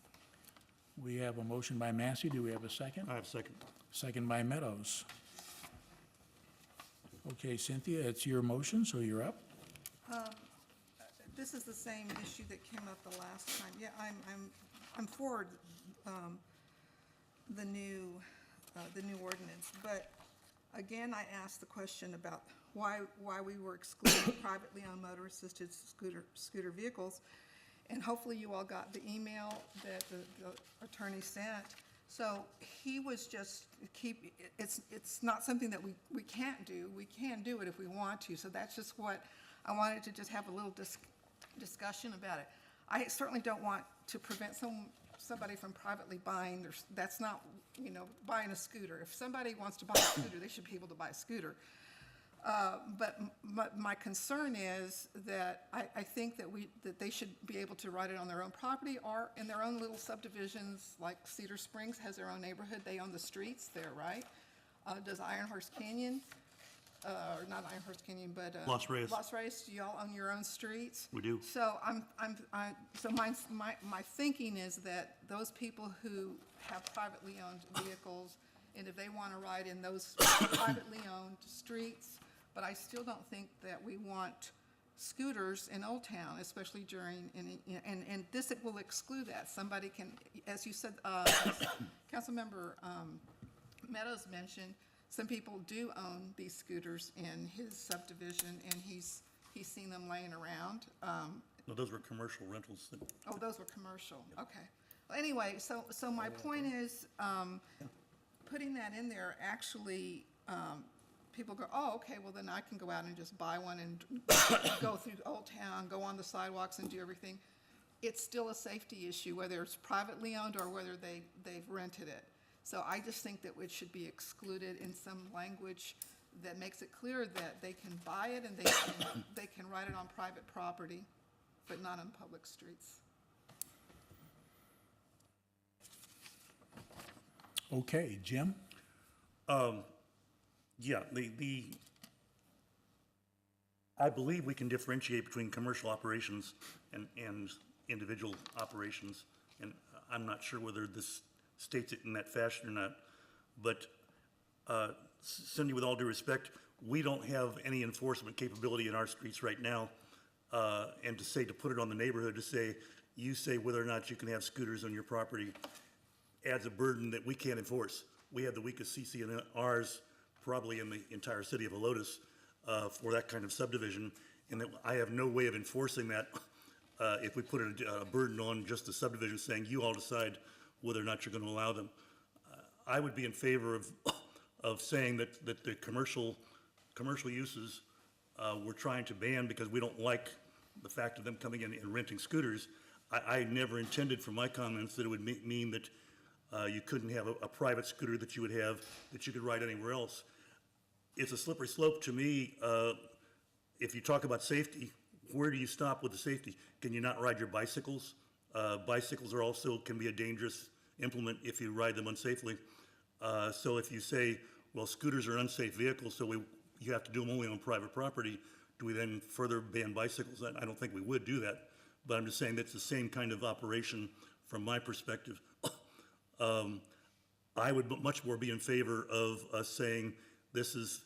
We have a motion by Massey. Do we have a second? I have a second. Second by Meadows. Okay, Cynthia, it's your motion, so you're up. This is the same issue that came up the last time. Yeah, I'm for the new ordinance, but again, I asked the question about why we were excluding privately owned motor-assisted scooter vehicles, And hopefully you all got the email that the attorney sent. So he was just it's not something that we can't do. We can do it if we want to. So that's just what I wanted to just have a little discussion about it. I certainly don't want to prevent somebody from privately buying, that's not, buying a scooter. If somebody wants to buy a scooter, they should be able to buy a scooter. But my concern is that I think that they should be able to ride it on their own property or in their own little subdivisions, like Cedar Springs has their own neighborhood, they own the streets there, right? Does Iron Horse Canyon, or not Iron Horse Canyon, but. Los Reyes. Los Reyes, do y'all own your own streets? We do. So my thinking is that those people who have privately owned vehicles, and if they want to ride in those privately owned streets, but I still don't think that we want scooters in Old Town, especially during, and this will exclude that. Somebody can, as you said, Councilmember Meadows mentioned, some people do own these scooters in his subdivision, and he's seen them laying around. No, those were commercial rentals. Oh, those were commercial, okay. Well, anyway, so my point is, putting that in there, actually, people go, oh, okay, well, then I can go out and just buy one and go through Old Town, go on the sidewalks and do everything. It's still a safety issue, whether it's privately owned or whether they've rented it. So I just think that it should be excluded in some language that makes it clear that they can buy it and they can ride it on private property, but not on public streets. Okay, Jim? Yeah, I believe we can differentiate between commercial operations and individual operations, and I'm not sure whether this states it in that fashion or not, but Cindy, with all due respect, we don't have any enforcement capability in our streets right now, and to put it on the neighborhood, you say whether or not you can have scooters on your property adds a burden that we can't enforce. We have the weakest CC&Rs probably in the entire city of Helotes for that kind of subdivision, and that I have no way of enforcing that if we put a burden on just the subdivision saying you all decide whether or not you're going to allow them. I would be in favor of saying that the commercial uses we're trying to ban because we don't like the fact of them coming in and renting scooters. I never intended from my comments that it would mean that you couldn't have a private scooter that you would have that you could ride anywhere else. It's a slippery slope to me. If you talk about safety, where do you stop with the safety? Can you not ride your bicycles? Bicycles can be a dangerous implement if you ride them unsafely. So if you say, well, scooters are unsafe vehicles, so you have to do them only on private property, do we then further ban bicycles? I don't think we would do that, but I'm just saying that's the same kind of operation from my perspective. I would much more be in favor of us saying this is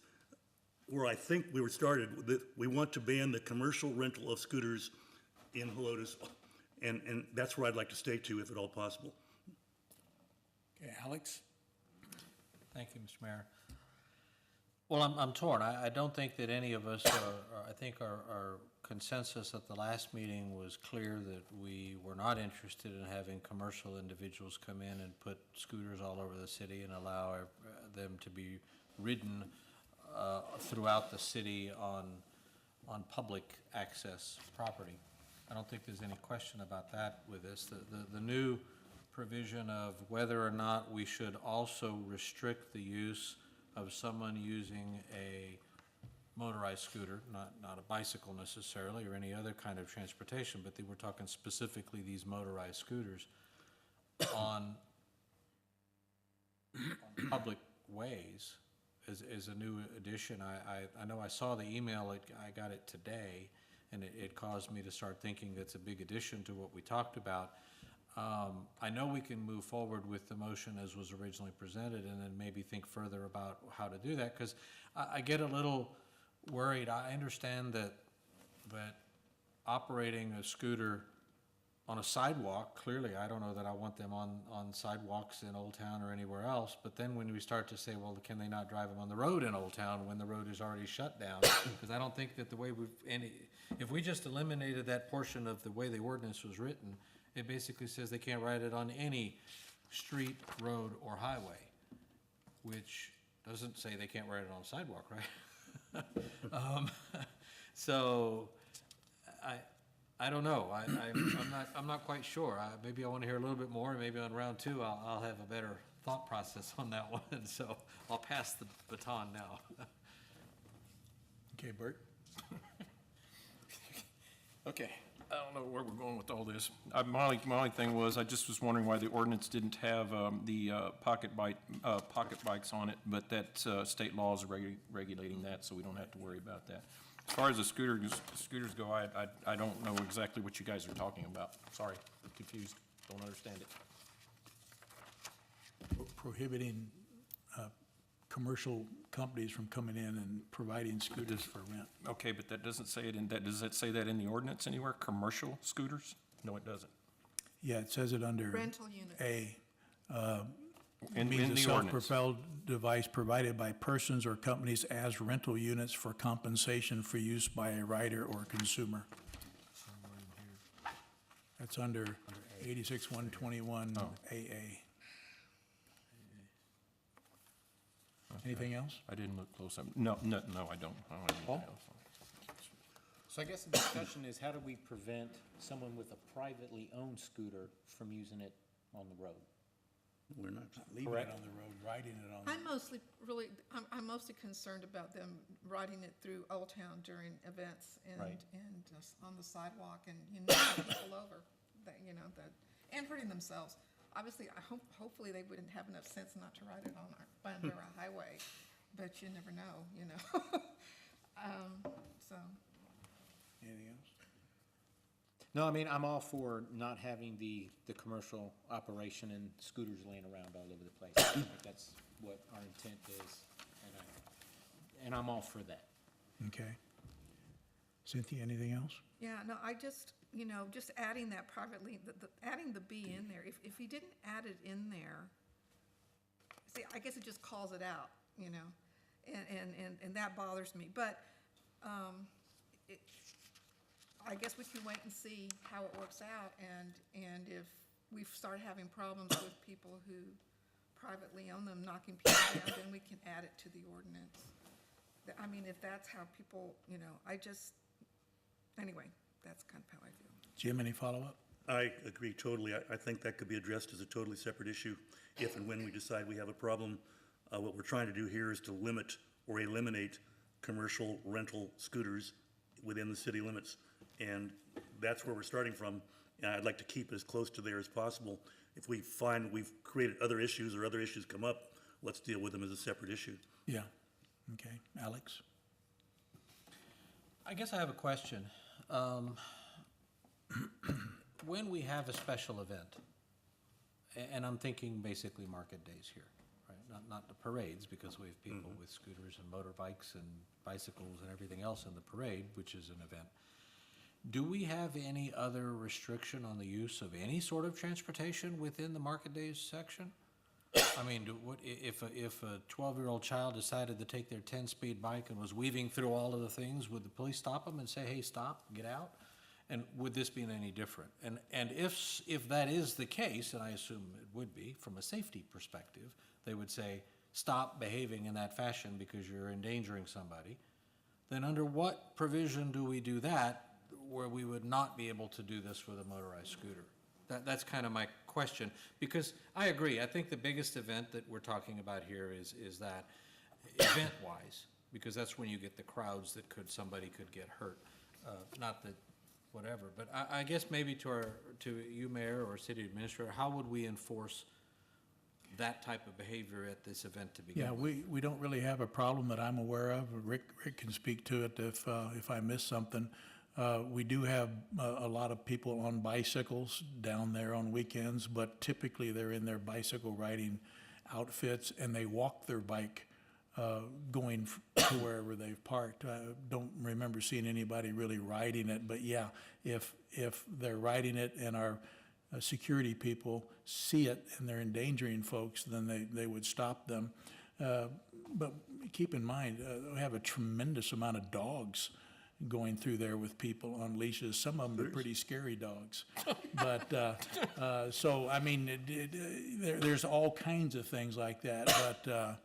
where I think we were started, that we want to ban the commercial rental of scooters in Helotes, and that's where I'd like to stay to if at all possible. Okay, Alex? Thank you, Mr. Mayor. Well, I'm torn. I don't think that any of us I think our consensus at the last meeting was clear that we were not interested in having commercial individuals come in and put scooters all over the city and allow them to be ridden throughout the city on public access property. I don't think there's any question about that with this. The new provision of whether or not we should also restrict the use of someone using a motorized scooter, not a bicycle necessarily or any other kind of transportation, but we're talking specifically these motorized scooters on public ways is a new addition. I know I saw the email, I got it today, and it caused me to start thinking that's a big addition to what we talked about. I know we can move forward with the motion as was originally presented and then maybe think further about how to do that, because I get a little worried. I understand that operating a scooter on a sidewalk, clearly, I don't know that I want them on sidewalks in Old Town or anywhere else. But then when we start to say, well, can they not drive them on the road in Old Town when the road is already shut down? Because I don't think that the way if we just eliminated that portion of the way the ordinance was written, it basically says they can't ride it on any street, road, or highway, which doesn't say they can't ride it on a sidewalk, right? So, I don't know. I'm not quite sure. Maybe I want to hear a little bit more, and maybe on round two, I'll have a better thought process on that one. So I'll pass the baton now. Okay, Bert? Okay, I don't know where we're going with all this. My only thing was, I just was wondering why the ordinance didn't have the pocket bikes on it, but that state laws are regulating that, so we don't have to worry about that. As far as the scooters go, I don't know exactly what you guys are talking about. Sorry, I'm confused, don't understand it. Prohibiting commercial companies from coming in and providing scooters for rent. Okay, but that doesn't say it in that, does it say that in the ordinance anywhere, commercial scooters? No, it doesn't. Yeah, it says it under Rental units. A. In Means a the ordinance. self-propelled device provided by persons or companies as rental units for compensation for use by a rider or consumer. That's under 86-121 AA. Anything else? I didn't look close. No, I don't. I don't have anything else. So I guess the discussion is, how do we prevent someone with a privately owned scooter from using it on the road? We're not. Leaving it Correct. on the road, riding it on the I'm mostly concerned about them riding it through Old Town during events Right. and just on the sidewalk and, knocking people over, and hurting themselves. Obviously, hopefully they wouldn't have enough sense not to ride it under a highway, but you never know. So, Anything else? No, I mean, I'm all for not having the commercial operation and scooters laying around all over the place. I think that's what our intent is, and I'm all for that. Okay. Cynthia, anything else? yeah, no, I just, just adding that privately, adding the B in there, if he didn't add it in there, see, I guess it just calls it out, and that bothers me, but, I guess we can wait and see how it works out, and if we start having problems with people who privately own them, knocking people down, then we can add it to the ordinance. I mean, if that's how people, anyway, that's kind of how I feel. Jim, any follow-up? I agree totally. I think that could be addressed as a totally separate issue if and when we decide we have a problem. What we're trying to do here is to limit or eliminate commercial rental scooters within the city limits. And that's where we're starting from. And I'd like to keep it as close to there as possible. If we find we've created other issues or other issues come up, let's deal with them as a separate issue. Yeah. Okay. Alex? I guess I have a question. When we have a special event, and I'm thinking basically market days here, right? Not the parades, because we have people with scooters and motorbikes and bicycles and everything else in the parade, which is an event. Do we have any other restriction on the use of any sort of transportation within the market days section? I mean, if a 12-year-old child decided to take their 10-speed bike and was weaving through all of the things, would the police stop them and say, hey, stop, get out? And would this be any different? And if that is the case, and I assume it would be, from a safety perspective, they would say, stop behaving in that fashion because you're endangering somebody, then under what provision do we do that where we would not be able to do this with a motorized scooter? That's kind of my question, because I agree. I think the biggest event that we're talking about here is that event-wise, because that's when you get the crowds that somebody could get hurt. Not that, whatever, but I guess maybe to you, Mayor, or City Administrator, how would we enforce that type of behavior at this event to begin Yeah, with? we don't really have a problem that I'm aware of. Rick can speak to it if I miss something. We do have a lot of people on bicycles down there on weekends, but typically they're in their bicycle riding outfits and they walk their bike going to wherever they've parked. I don't remember seeing anybody really riding it, but yeah, if they're riding it and our security people see it and they're endangering folks, then they would stop them. But keep in mind, we have a tremendous amount of dogs going through there with people on leashes. Some of them are pretty scary dogs. But, so, I mean, there's all kinds of things like that, but,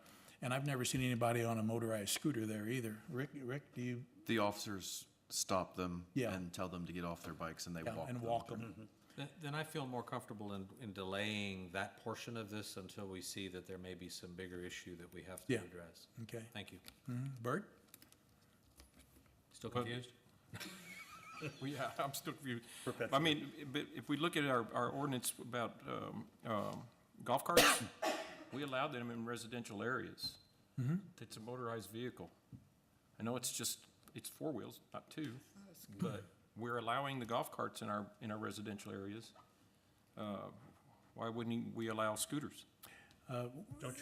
and I've never seen anybody on a motorized scooter there either. Rick, do you? The officers stop them Yeah. and tell them to get off their bikes and they Yeah, walk and them walk through. them. Then I feel more comfortable in delaying that portion of this until we see that there may be some bigger issue that we have to Yeah. address. Okay. Thank you. Bert? Still confused? Well, yeah, I'm still confused. I mean, but if we look at our ordinance about golf carts, we allow them in residential areas. It's a motorized vehicle. I know it's four wheels, not two, but we're allowing the golf carts in our residential areas. Why wouldn't we allow scooters?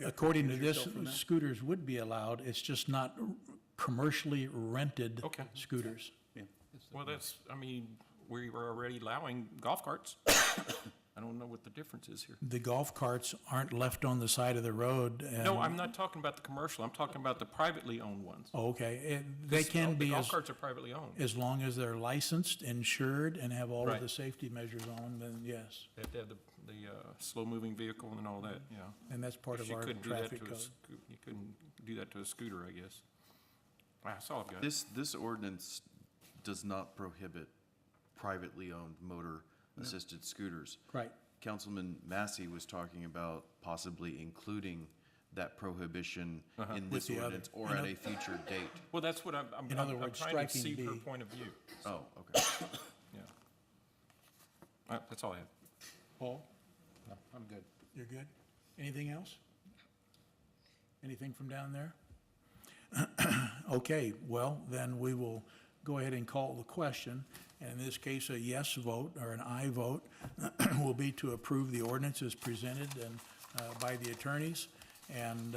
According to this, scooters would be allowed, it's just not commercially rented Okay. scooters. Well, I mean, we were already allowing golf carts. I don't know what the difference is here. The golf carts aren't left on the side of the road. No, and- I'm not talking about the commercial, I'm talking about the privately owned ones. Oh, okay, they can be The golf as, carts are privately owned. as long as they're licensed, insured, and have all of Right. the safety measures on them, then yes. They have to have the slow-moving vehicle and all that, yeah. And that's part of You our couldn't do that traffic to a code. You couldn't do that to a scooter, I guess. Wow, that's all I've got. This ordinance does not prohibit privately owned motor-assisted scooters. Right. Councilman Massey was talking about possibly including that prohibition in With this the other. ordinance or In at oth- a future date. Well, that's what I'm In other I'm words, trying to striking see her B. point of view, Oh, okay. yeah. That's all I have. Paul, No, I'm good. you're good? Anything else? Anything from down there? Okay, well, then we will go ahead and call the question. And in this case, a yes vote or an aye vote will be to approve the ordinance as presented and by the attorneys. And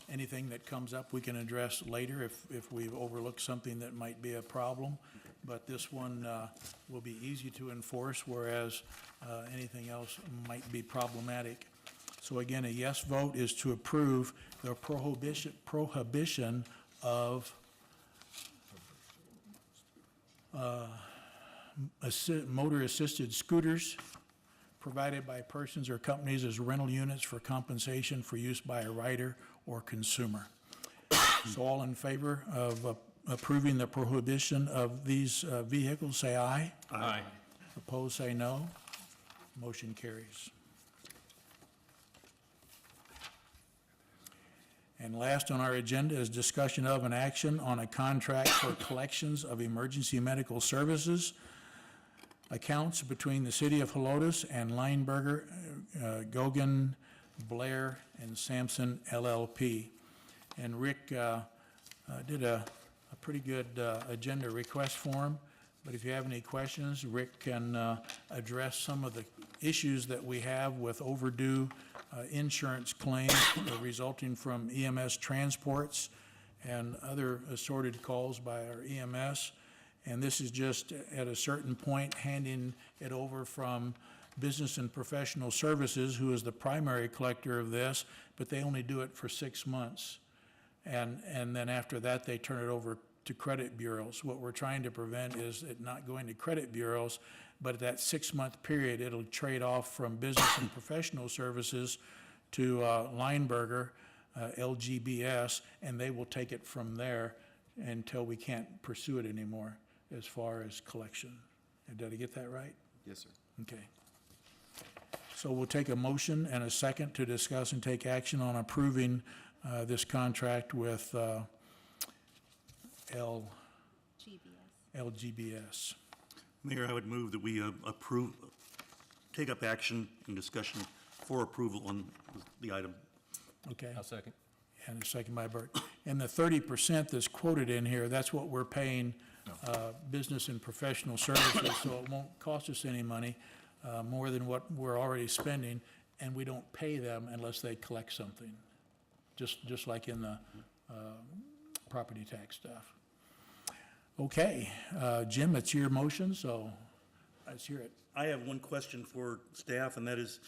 anything that comes up, we can address later if we've overlooked something that might be a problem. But this one will be easy to enforce, whereas anything else might be problematic. So again, a yes vote is to approve the prohibition of motor-assisted scooters provided by persons or companies as rental units for compensation for use by a rider or consumer. So all in favor of approving the prohibition of these vehicles, say aye. Aye. Opposed, say no. Motion carries. And last on our agenda is discussion of an action on a contract for collections of emergency medical services accounts between the City of Helotes and Lineberger, Gogan, Blair, and Sampson LLP. And Rick did a pretty good agenda request form, but if you have any questions, Rick can address some of the issues that we have with overdue insurance claims resulting from EMS transports and other assorted calls by our EMS. And this is just at a certain point handing it over from Business and Professional Services, who is the primary collector of this, but they only do it for 6 months. And then after that, they turn it over to credit bureaus. What we're trying to prevent is it not going to credit bureaus, but at that 6-month period, it'll trade off from Business and Professional Services to Lineberger, LGBS, and they will take it from there until we can't pursue it anymore as far as collection. Did I get that right? Yes, sir. Okay. So we'll take a motion and a second to discuss and take action on approving this contract with LGBS. Mayor, I would move that we approve, take up action and discussion for approval on the item. Okay? I'll second. And a second by Bert. And the 30% that's quoted in here, that's what we're paying Business and Professional Services, so it won't cost us any money, more than what we're already spending, and we don't pay them unless they collect something. just like in the property tax stuff. Okay, Jim, it's your motion, so let's hear it. I have one question for staff, and that is,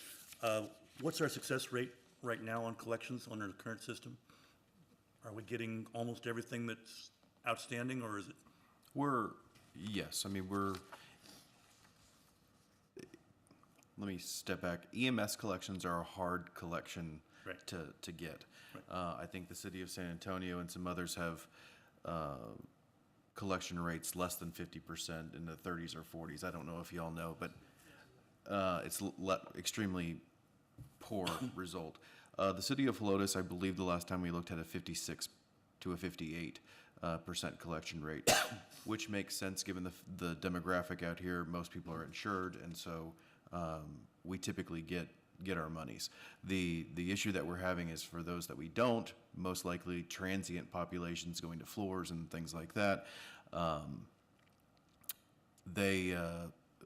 what's our success rate right now on collections under the current system? Are we getting almost everything that's outstanding, or is it? Yes, I mean, let me step back. EMS collections are a hard collection Right. to get. I think the city of San Antonio and some others have collection rates less than 50% in the 30s or 40s. I don't know if you all know, but it's extremely poor result. The city of Helotes, I believe the last time we looked, had a 56 to a 58% collection rate, which makes sense given the demographic out here. Most people are insured, and so we typically get our monies. The issue that we're having is for those that we don't, most likely transient populations going to floors and things like that.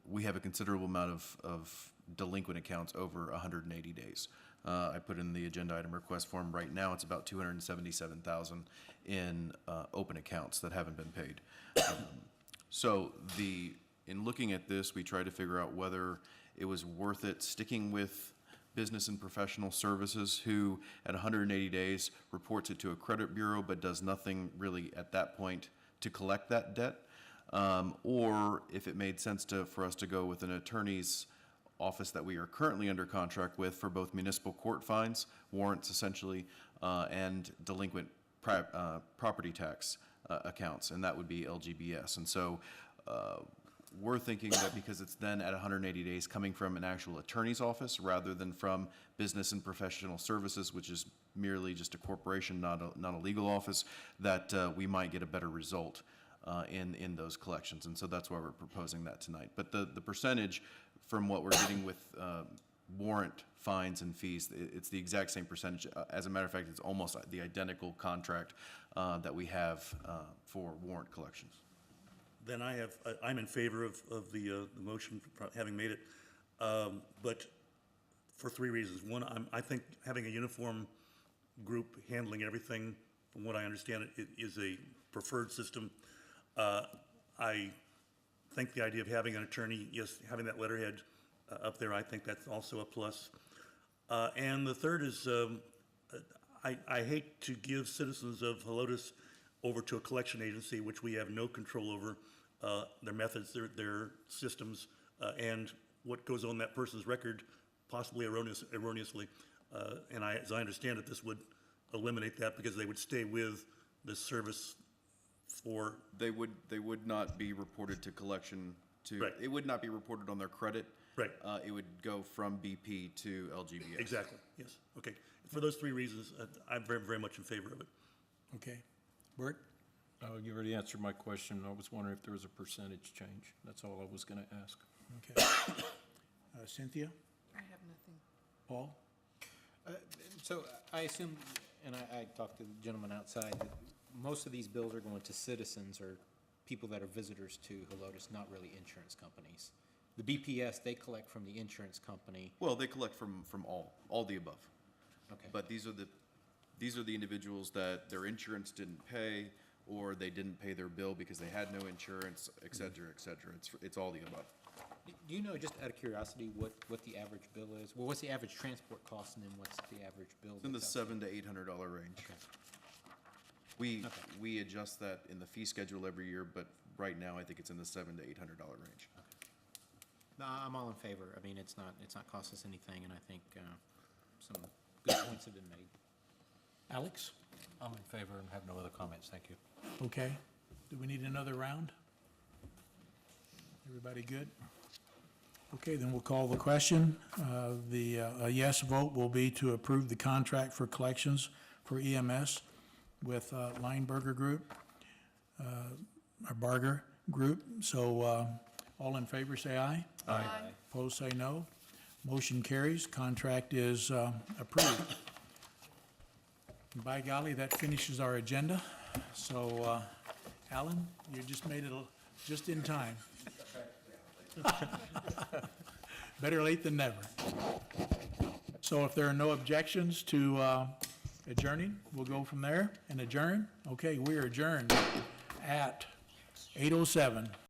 We have a considerable amount of delinquent accounts over 180 days. I put in the agenda item request form. Right now, it's about 277,000 in open accounts that haven't been paid. So in looking at this, we tried to figure out whether it was worth it sticking with Business and Professional Services, who at 180 days reports it to a credit bureau but does nothing really at that point to collect that debt, or if it made sense for us to go with an attorney's office that we are currently under contract with for both municipal court fines, warrants essentially, and delinquent property tax accounts, and that would be LGBS. And so we're thinking that because it's then at 180 days coming from an actual attorney's office rather than from Business and Professional Services, which is merely just a corporation, not a legal office, that we might get a better result in those collections. And so that's why we're proposing that tonight. But the percentage from what we're getting with warrant fines and fees, it's the exact same percentage. As a matter of fact, it's almost the identical contract that we have for warrant collections. Then I'm in favor of the motion, having made it, but for three reasons. One, I think having a uniform group handling everything, from what I understand, it is a preferred system. I think the idea of having an attorney, yes, having that letterhead up there, I think that's also a plus. And the third is, I hate to give citizens of Helotes over to a collection agency, which we have no control over, their methods, their systems, and what goes on that person's record, possibly erroneously. And as I understand it, this would eliminate that because they would stay with this service for. They would not be reported to collection to. Right. It would not be reported on their credit. Right. It would go from BP to LGBS. Exactly, yes, okay. For those three reasons, I'm very, very much in favor of it. Okay. Bert? You already answered my question. I was wondering if there was a percentage change. That's all I was going to ask. Okay. Cynthia? I have nothing. Paul? So I assume, and I talked to the gentleman outside, that most of these bills are going to citizens or people that are visitors to Helotes, not really insurance companies. The BPS, they collect from the insurance company. Well, they collect from all the above. Okay. But these are the individuals that their insurance didn't pay, or they didn't pay their bill because they had no insurance, et cetera, et cetera. It's all the above. Do you know, just out of curiosity, what the average bill is? Well, what's the average transport cost, and then what's the average bill? It's in the that's $700 to $800 range. Okay. We adjust that in the fee schedule every year, but right now I think it's in the $700 to $800 range. No, I'm all in favor. I mean, it's not cost us anything, and I think some good points have been made. Alex? I'm in favor and have no other comments. Thank you. Okay. Do we need another round? Everybody good? Okay, then we'll call the question. A yes vote will be to approve the contract for collections for EMS with Lineberger Group, or Barger Group. So all in favor, say aye. Aye. Opposed, say no. Motion carries. Contract is approved. By golly, that finishes our agenda. So, Alan, you just made it just in time. Better late than never. So if there are no objections to adjourning? We'll go from there and adjourn? Okay, we are adjourned at 8:07.